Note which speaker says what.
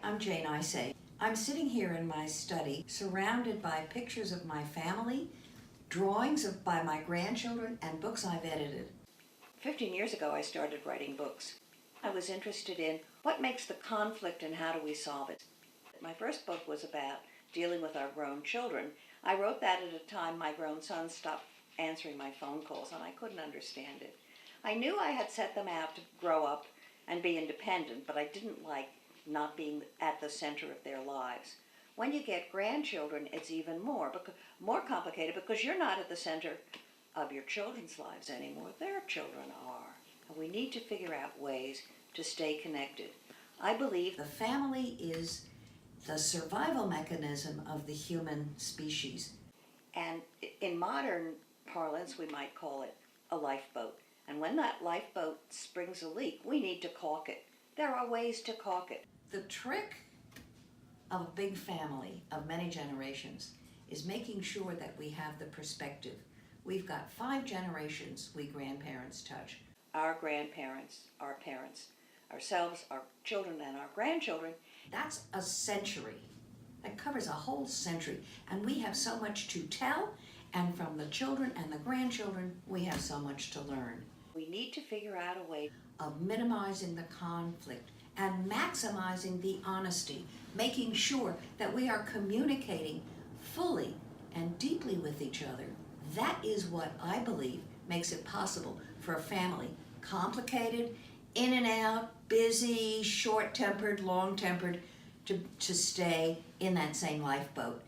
Speaker 1: I'm Jane Isay. I'm sitting here in my study surrounded by pictures of my family, drawings by my grandchildren, and books I've edited. 15 years ago I started writing books. I was interested in what makes the conflict and how do we solve it. My first book was about dealing with our grown children. I wrote that at a time my grown sons stopped answering my phone calls and I couldn't understand it. I knew I had set them out to grow up and be independent, but I didn't like not being at the center of their lives. When you get grandchildren, it's even more complicated because you're not at the center of your children's lives anymore. Their children are. And we need to figure out ways to stay connected. I believe the family is the survival mechanism of the human species. And in modern parlance, we might call it a lifeboat. And when that lifeboat springs a leak, we need to caulk it. There are ways to caulk it. The trick of a big family of many generations is making sure that we have the perspective. We've got 5 generations we grandparents touch. Our grandparents, our parents, ourselves, our children, and our grandchildren. That's a century. That covers a whole century. And we have so much to tell, and from the children and the grandchildren, we have so much to learn. We need to figure out a way of minimizing the conflict and maximizing the honesty, making sure that we are communicating fully and deeply with each other. That is what I believe makes it possible for a family, complicated, in and out, busy, short-tempered, long-tempered, to stay in that same lifeboat.